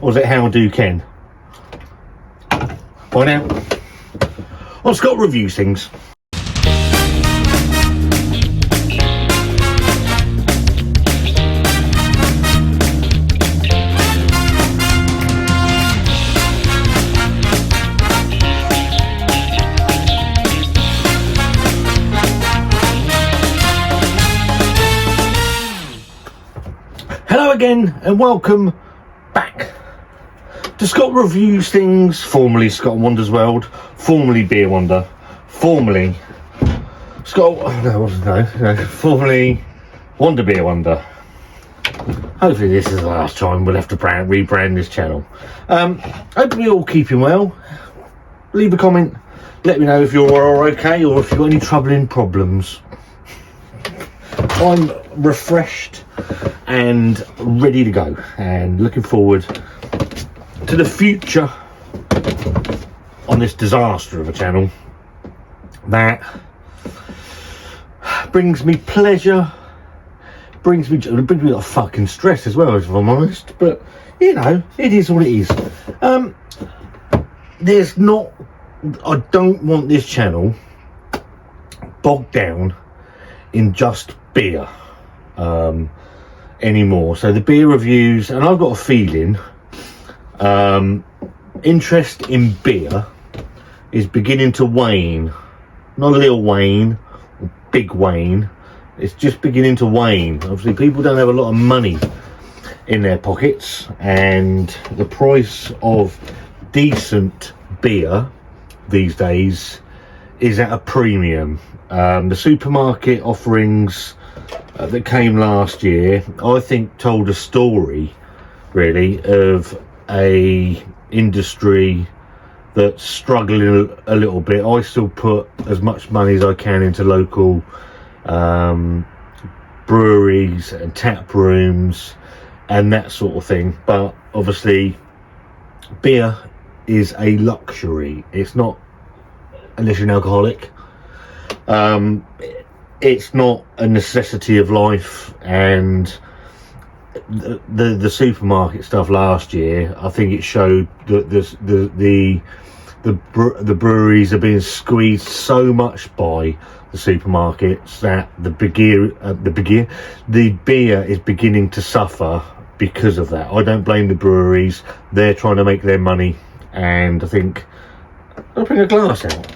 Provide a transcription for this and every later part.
Or was it HADOUKEN? Find out. On Scott Reviews Things. Hello again and welcome back to Scott Reviews Things, formerly Scott and Wandas World, formerly Beer Wanda, formerly formerly Wanda Beer Wanda. Hopefully this is the last time we'll have to rebrand this channel. Hope you're all keeping well. Leave a comment, let me know if you're all okay or if you've got any troubling problems. I'm refreshed and ready to go and looking forward to the future on this disaster of a channel that brings me pleasure, brings me a lot of fucking stress as well, if I'm honest, but you know, it is what it is. I don't want this channel bogged down in just beer anymore. So the beer reviews, and I've got a feeling interest in beer is beginning to wane. Not Lil Wayne or Big Wayne, it's just beginning to wane. Obviously people don't have a lot of money in their pockets, and the price of decent beer these days is at a premium. The supermarket offerings that came last year, I think, told a story really of a industry that's struggling a little bit. I still put as much money as I can into local breweries and tap rooms and that sort of thing, but obviously beer is a luxury. It's not, unless you're an alcoholic, it's not a necessity of life. And the supermarket stuff last year, I think it showed that the breweries are being squeezed so much by the supermarkets that the beer is beginning to suffer because of that. I don't blame the breweries. They're trying to make their money, and I think I'll bring a glass out.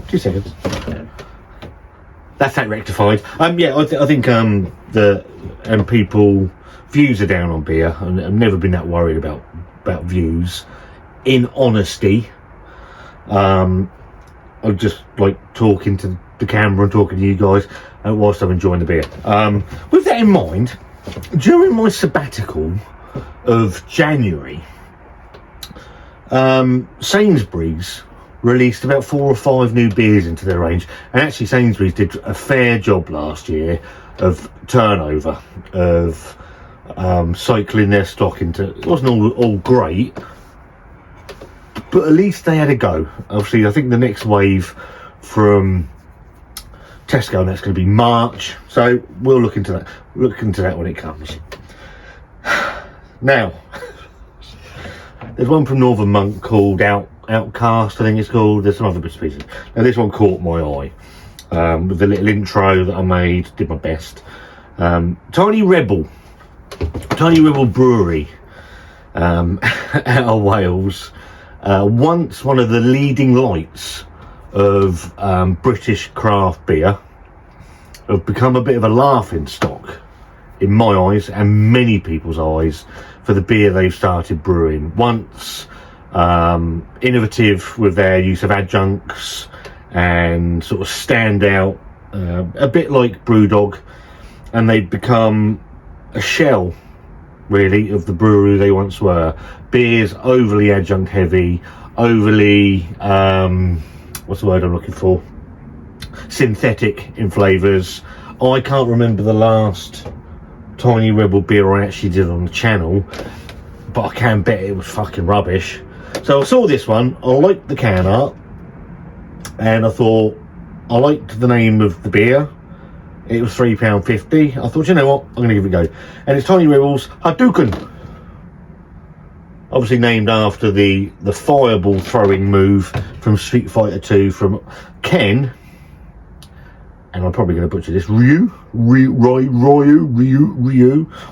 2 seconds. That's that rectified. I think people views are down on beer, and I've never been that worried about views. In honesty, I just like talking to the camera and talking to you guys whilst I'm enjoying the beer. With that in mind, during my sabbatical of January, Sainsbury's released about 4 or 5 new beers into their range, and actually Sainsbury's did a fair job last year of turnover, of cycling their stock into. It wasn't all great, but at least they had a go. Obviously I think the next wave from Tesco, and that's going to be March, so we'll look into that when it comes. Now there's one from Northern Monk called Outcast, I think it's called. There's some other bits and pieces. Now this one caught my eye with the little intro that I made, did my best. Tiny Rebel Brewery out of Wales, once one of the leading lights of British craft beer, have become a bit of a laughing stock in my eyes and many people's eyes for the beer they've started brewing. Once innovative with their use of adjuncts and sort of stand out, a bit like Brewdog, and they've become a shell really of the brewery they once were. Beers overly adjunct heavy, overly what's the word I'm looking for, synthetic in flavours. I can't remember the last Tiny Rebel beer I actually did on the channel, but I can bet it was fucking rubbish. So I saw this one, I liked the can art, and I thought I liked the name of the beer, It was £3.50. I thought, you know what, I'm going to give it a go. And it's Tiny Rebels Hadouken. Obviously named after the fireball throwing move from Street Fighter 2 from Ken. And I'm probably going to butcher this. Ryu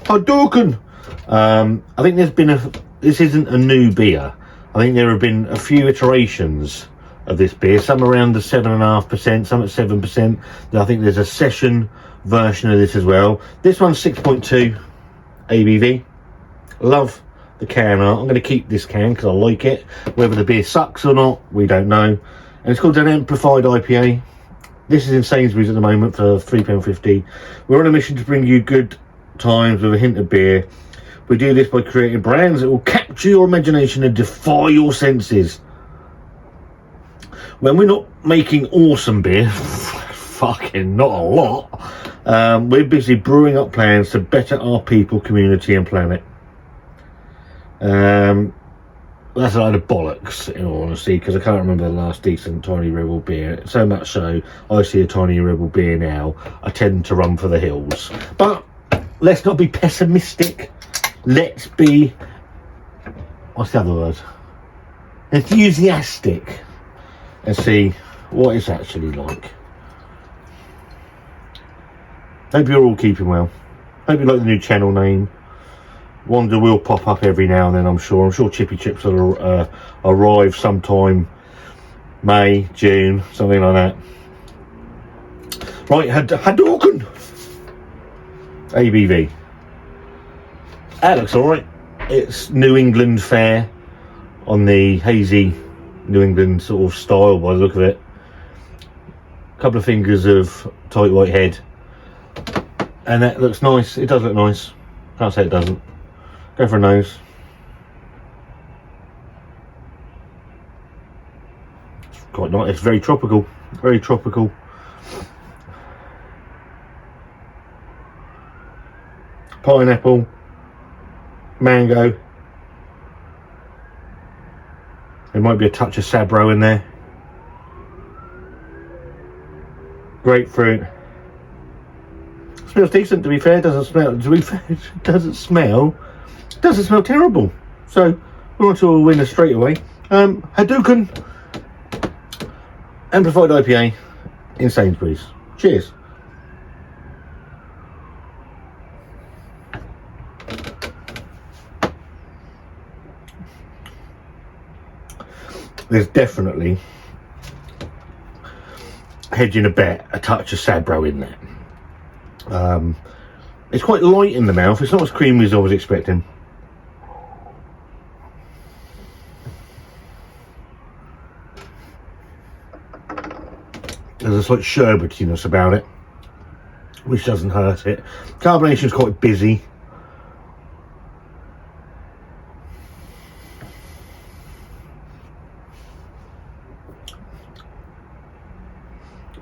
Hadouken. I think there's been this isn't a new beer. I think there have been a few iterations of this beer, some around the 7.5%, some at 7%. I think there's a session version of this as well. This one's 6.2 ABV. Love the can art. I'm going to keep this can because I like it. Whether the beer sucks or not, we don't know. And it's called an Amplified IPA. This is in Sainsbury's at the moment for £3.50. We're on a mission to bring you good times with a hint of beer. We do this by creating brands that will capture your imagination and defy your senses. When we're not making awesome beer, fucking not a lot, we're busy brewing up plans to better our people, community and planet. That's a load of bollocks, in all honesty, because I can't remember the last decent Tiny Rebel beer. So much so, I see a Tiny Rebel beer now, I tend to run for the hills. But let's not be pessimistic. Let's be, what's the other word? Enthusiastic. And see what it's actually like. Hope you're all keeping well. Hope you like the new channel name. Wanda will pop up every now and then, I'm sure. I'm sure Chippy Chips will arrive sometime May, June, something like that. Right, Hadouken ABV. That looks alright. It's New England fare on the hazy New England sort of style by the look of it. A couple of fingers of tight white head. And that looks nice. It does look nice. Can't say it doesn't. Go for a nose. It's quite nice. It's very tropical. Very tropical. Pineapple. Mango. There might be a touch of Sabro in there. Grapefruit. Smells decent, to be fair. Doesn't smell. To be fair, it doesn't smell terrible. So we're on to a winner straight away. Hadouken Amplified IPA in Sainsbury's. Cheers. There's definitely, hedging a bet, a touch of Sabro in there. It's quite light in the mouth. It's not as creamy as I was expecting. There's a slight sherbetiness about it, which doesn't hurt it. Carbonation is quite busy.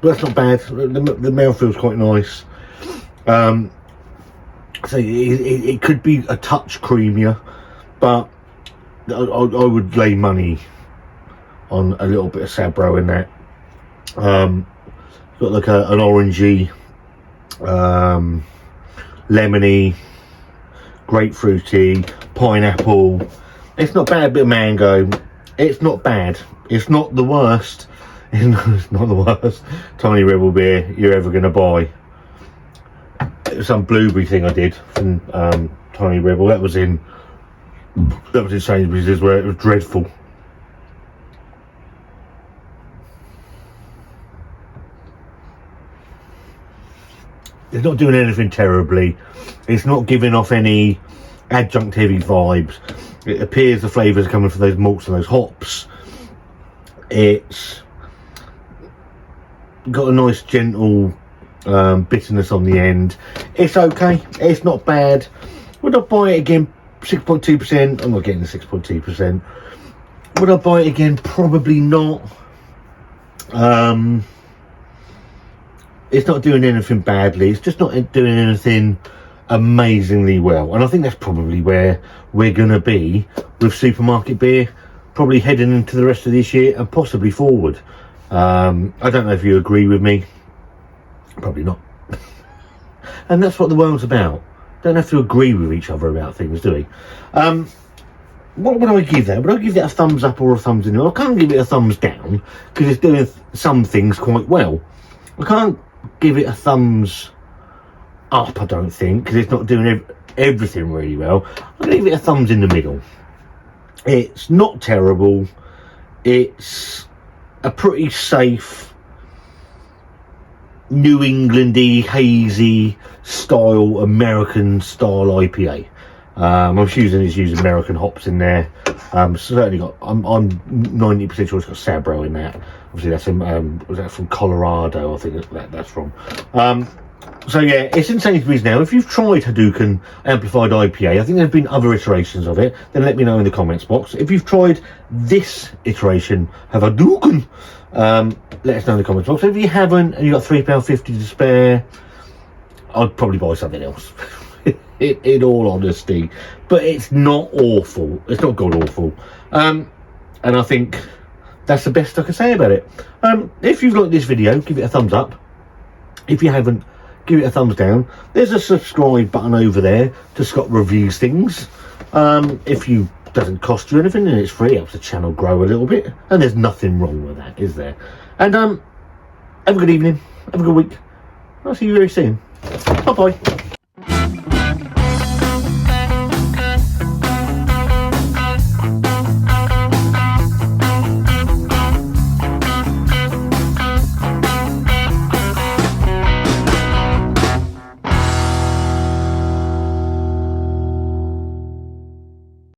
But that's not bad. The mouth feels quite nice. So it could be a touch creamier, but I would lay money on a little bit of Sabro in that. Got like an orangey, lemony, grapefruity, pineapple. It's not bad. A bit of mango. It's not bad. It's not the worst. It's not the worst Tiny Rebel beer you're ever going to buy. It was some blueberry thing I did from Tiny Rebel. That was in Sainsbury's, where it was dreadful. It's not doing anything terribly. It's not giving off any adjunct heavy vibes. It appears the flavours are coming from those malts and those hops. It's got a nice gentle bitterness on the end. It's okay. It's not bad. Would I buy it again? 6.2%. I'm not getting the 6.2%. Would I buy it again? Probably not. It's not doing anything badly. It's just not doing anything amazingly well. And I think that's probably where we're going to be with supermarket beer, probably heading into the rest of this year and possibly forward. I don't know if you agree with me. Probably not. And that's what the world's about. Don't have to agree with each other about things, do we? What would I give that? Would I give that a thumbs up or a thumbs in? I can't give it a thumbs down because it's doing some things quite well. I can't give it a thumbs up, I don't think, because it's not doing everything really well. I'm going to give it a thumbs in the middle. It's not terrible. It's a pretty safe, New Englandy, hazy style, American style IPA. I'm using American hops in there. Certainly got. I'm 90% sure it's got Sabro in that. Obviously that's from Colorado. I think that's from. So yeah, it's in Sainsbury's now. If you've tried Hadouken Amplified IPA, I think there's been other iterations of it, then let me know in the comments box. If you've tried this iteration of Hadouken, let us know in the comments box. If you haven't and you've got £3.50 to spare, I'd probably buy something else. in all honesty. But it's not awful. It's not god awful. And I think that's the best I can say about it. If you've liked this video, give it a thumbs up. If you haven't, give it a thumbs down. There's a subscribe button over there to Scott Reviews Things. If you doesn't cost you anything and it's free, helps the channel grow a little bit, and there's nothing wrong with that, is there? And have a good evening, have a good week. I'll see you very soon. Bye bye.